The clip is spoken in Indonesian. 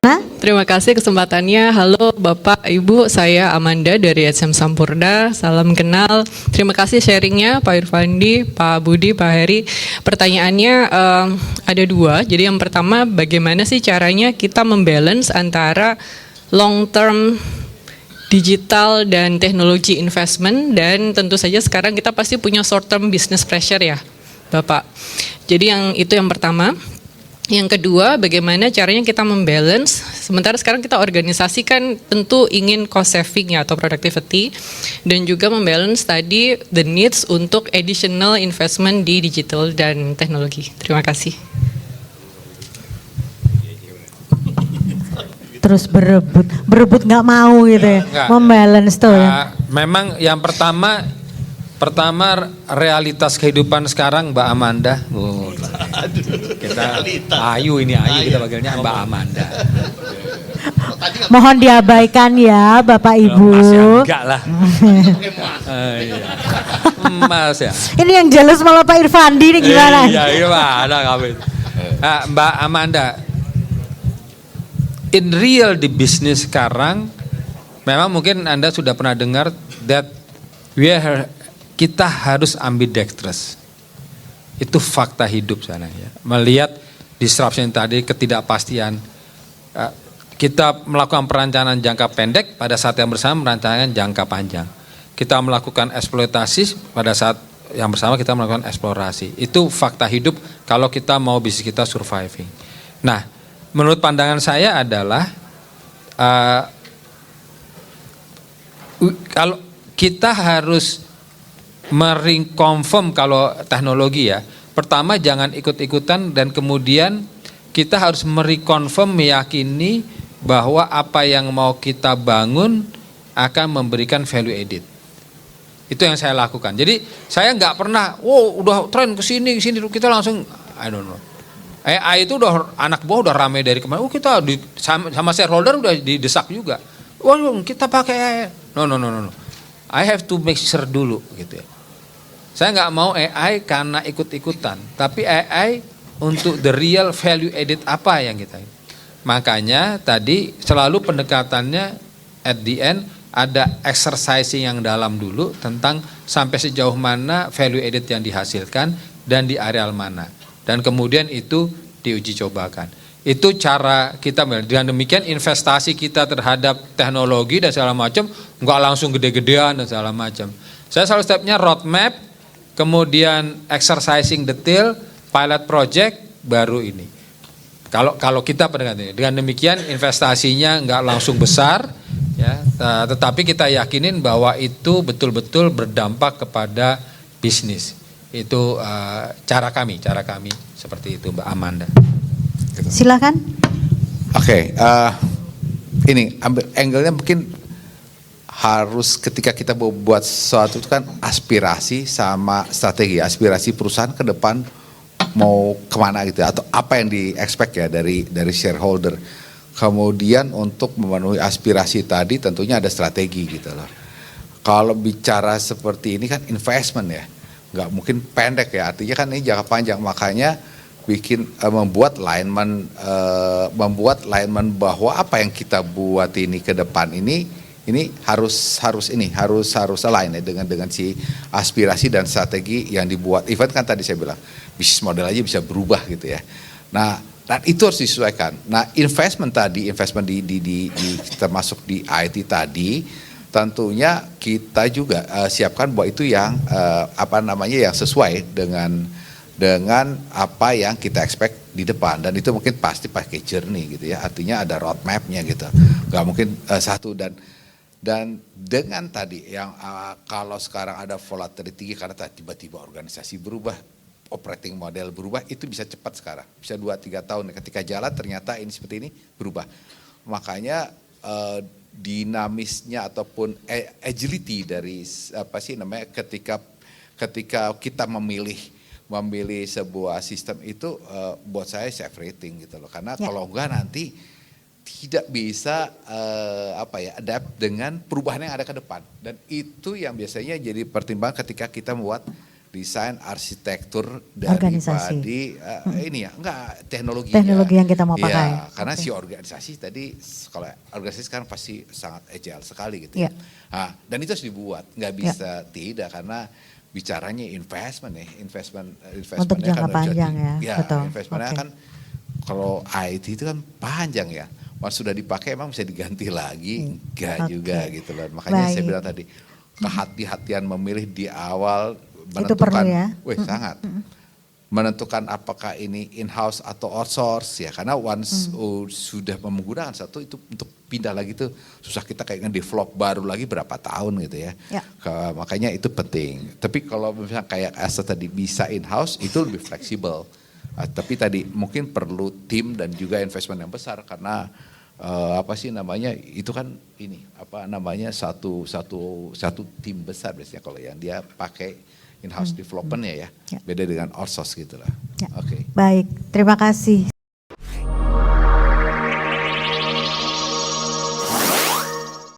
Hah? Terima kasih kesempatannya. Halo Bapak, Ibu, saya Amanda dari SM Sampurna. Salam kenal. Terima kasih sharingnya Pak Irfandi, Pak Budi, Pak Heri. Pertanyaannya ada dua. Jadi yang pertama, bagaimana sih caranya kita membalance antara long term digital dan teknologi investment, dan tentu saja sekarang kita pasti punya short term business pressure ya Bapak. Jadi yang pertama. Yang kedua, bagaimana caranya kita membalance, sementara sekarang kita organisasi kan tentu ingin cost saving ya, atau productivity, dan juga membalance tadi the needs untuk additional investment di digital dan teknologi. Terima kasih. Terus berebut nggak mau gitu ya, membalance tuh ya. Memang yang pertama realitas kehidupan sekarang Mbak Amanda. Kita Ayu kita panggilnya Mbak Amanda. Mohon diabaikan ya Bapak Ibu. Enggak lah. Mas ya. Ini yang jealous malah Pak Irfandi nih gimana? Iya gimana kamu? Mbak Amanda, in real di bisnis sekarang, memang mungkin Anda sudah pernah dengar that kita harus ambidextrous. Itu fakta hidup sana ya. Melihat disruption tadi, ketidakpastian. Kita melakukan perencanaan jangka pendek, pada saat yang bersama merencanakan jangka panjang. Kita melakukan eksploitasi, pada saat yang bersama kita melakukan eksplorasi. Itu fakta hidup kalau kita mau bisnis kita surviving. Nah, menurut pandangan saya adalah kalau kita harus mereconfirm kalau teknologi ya, pertama jangan ikut-ikutan, dan kemudian kita harus mereconfirm, meyakini bahwa apa yang mau kita bangun akan memberikan value added. Itu yang saya lakukan. Jadi saya nggak pernah, udah tren ke sini kita langsung, I don't know. AI itu udah anak buah udah ramai dari kemarin. Kita sama shareholder udah didesak juga. Kita pakai AI. No. I have to make sure dulu gitu ya. Saya nggak mau AI karena ikut-ikutan, tapi AI untuk the real value added apa yang kita. Makanya tadi selalu pendekatannya at the end ada exercising yang dalam dulu tentang sampai sejauh mana value added yang dihasilkan dan di areal mana. Dan kemudian itu diuji cobakan. Itu cara kita, dengan demikian investasi kita terhadap teknologi dan segala macam nggak langsung gede-gedean dan segala macam. Saya selalu stepnya roadmap, kemudian exercising detail, pilot project, baru ini. Kalau kita dengan demikian investasinya nggak langsung besar, ya, tetapi kita yakinin bahwa itu betul-betul berdampak kepada bisnis. Itu cara kami seperti itu Mbak Amanda. Silakan. Oke, ini ambil angle-nya mungkin harus ketika kita buat sesuatu itu kan aspirasi sama strategi, aspirasi perusahaan ke depan mau kemana gitu atau apa yang di-expect ya dari shareholder. Kemudian untuk memenuhi aspirasi tadi tentunya ada strategi gitu loh. Kalau bicara seperti ini kan investment ya, nggak mungkin pendek ya, artinya kan ini jangka panjang, makanya membuat alignment bahwa apa yang kita buat ini ke depan ini harus align ya dengan si aspirasi dan strategi yang dibuat. Even kan tadi saya bilang bisnis model aja bisa berubah gitu ya. Nah, dan itu harus disesuaikan. Nah, investment di termasuk di IT tadi, tentunya kita juga siapkan bahwa itu yang yang sesuai dengan apa yang kita expect di depan, dan itu mungkin pasti pakai journey gitu ya, artinya ada roadmapnya gitu, nggak mungkin satu. Dan dengan tadi yang kalau sekarang ada volatility karena tiba-tiba organisasi berubah, operating model berubah, itu bisa cepat sekarang, bisa 2-3 tahun ketika jalan ternyata ini seperti ini berubah. Makanya dinamisnya ataupun agility dari ketika kita memilih sebuah sistem itu buat saya safe rating gitu loh, karena kalau enggak nanti tidak bisa adapt dengan perubahan yang ada ke depan, dan itu yang biasanya jadi pertimbangan ketika kita membuat desain arsitektur daripada ini ya, enggak teknologi yang kita mau pakai. Ya, karena si organisasi tadi, kalau organisasi sekarang pasti sangat agile sekali gitu ya. Nah, dan itu harus dibuat, nggak bisa tidak karena bicaranya investment untuk jangka panjang betul. Investmentnya kan kalau IT itu kan panjang ya. Pas sudah dipakai emang bisa diganti lagi, enggak juga gitu loh. Makanya saya bilang tadi kehati-hatian memilih di awal menentukan, itu perlu ya. Sangat menentukan apakah ini in-house atau outsource ya, karena once sudah menggunakan satu itu untuk pindah lagi tuh susah, kita kayaknya develop baru lagi berapa tahun gitu ya. Makanya itu penting. Tapi kalau misalnya kayak Asa tadi bisa in-house itu lebih fleksibel. Tapi tadi mungkin perlu tim dan juga investment yang besar karena itu kan ini satu tim besar biasanya kalau yang dia pakai in-house development ya, beda dengan outsource gitu lah. Baik, terima kasih.